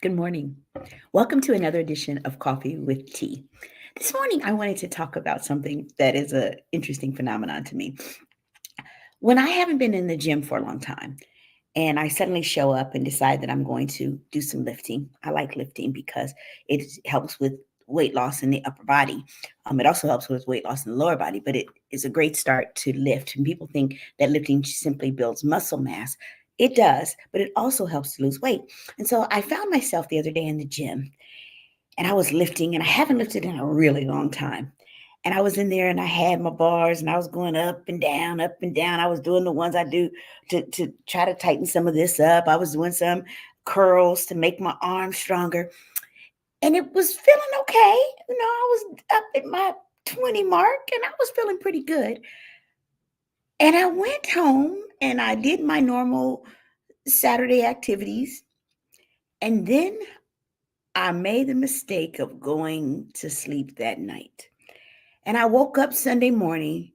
Good morning. Welcome to another edition of Coffee with Tea. This morning, I wanted to talk about something that is an interesting phenomenon to me. When I haven't been in the gym for a long time and I suddenly show up and decide that I'm going to do some lifting, I like lifting because it helps with weight loss in the upper body. It also helps with weight loss in the lower body, but it is a great start to lift. And people think that lifting simply builds muscle mass. It does, but it also helps to lose weight. And so I found myself the other day in the gym and I was lifting, and I haven't lifted in a really long time. And I was in there and I had my bars and I was going up and down, up and down. I was doing the ones I do to try to tighten some of this up. I was doing some curls to make my arms stronger. And it was feeling okay. I was up at my 20 mark and I was feeling pretty good. And I went home and I did my normal Saturday activities. And then I made the mistake of going to sleep that night. And I woke up Sunday morning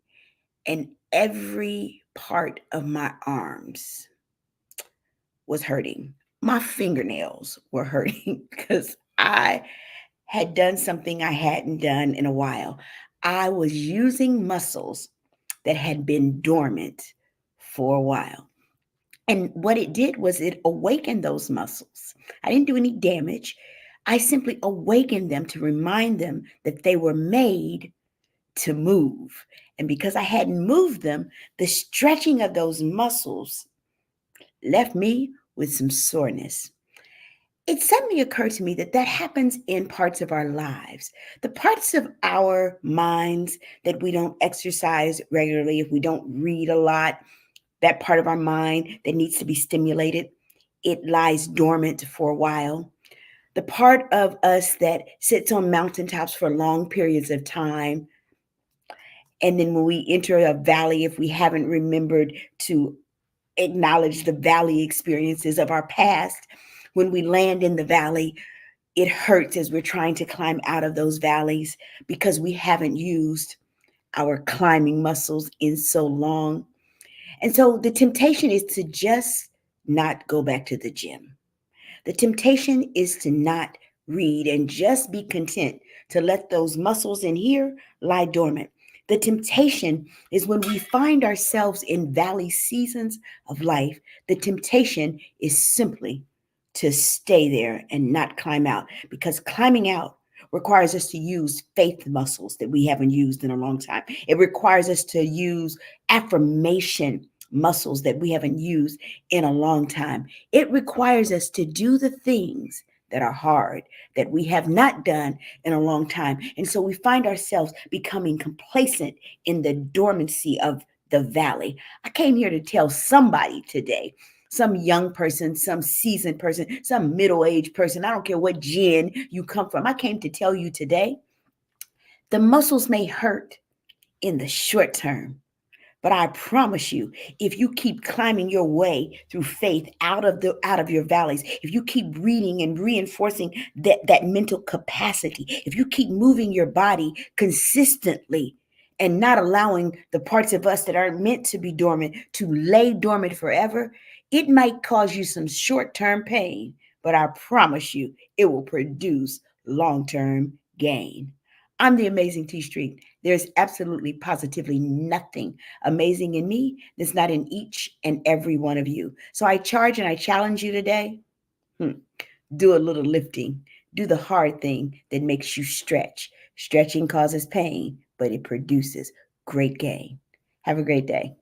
and every part of my arms was hurting. My fingernails were hurting because I had done something I hadn't done in a while. I was using muscles that had been dormant for a while. And what it did was it awakened those muscles. I didn't do any damage. I simply awakened them to remind them that they were made to move. And because I hadn't moved them, the stretching of those muscles left me with some soreness. It suddenly occurred to me that that happens in parts of our lives. The parts of our minds that we don't exercise regularly, if we don't read a lot, that part of our mind that needs to be stimulated, it lies dormant for a while. The part of us that sits on mountaintops for long periods of time, and then when we enter a valley, if we haven't remembered to acknowledge the valley experiences of our past, when we land in the valley, it hurts as we're trying to climb out of those valleys because we haven't used our climbing muscles in so long. And so the temptation is to just not go back to the gym. The temptation is to not read and just be content to let those muscles in here lie dormant. The temptation is when we find ourselves in valley seasons of life, the temptation is simply to stay there and not climb out, because climbing out requires us to use faith muscles that we haven't used in a long time. It requires us to use affirmation muscles that we haven't used in a long time. It requires us to do the things that are hard, that we have not done in a long time. And so we find ourselves becoming complacent in the dormancy of the valley. I came here to tell somebody today, some young person, some seasoned person, some middle aged person, I don't care what gen you come from. I came to tell you today the muscles may hurt in the short term, but I promise you, if you keep climbing your way through faith out of your valleys, if you keep reading and reinforcing that mental capacity, if you keep moving your body consistently and not allowing the parts of us that aren't meant to be dormant to lay dormant forever, it might cause you some short-term pain, but I promise you it will produce long-term gain. I'm the Amazing T Street. There's absolutely positively nothing amazing in me that's not in each and every one of you. So I charge and I challenge you today. Hmm, do a little lifting. Do the hard thing that makes you stretch. Stretching causes pain, but it produces great gain. Have a great day.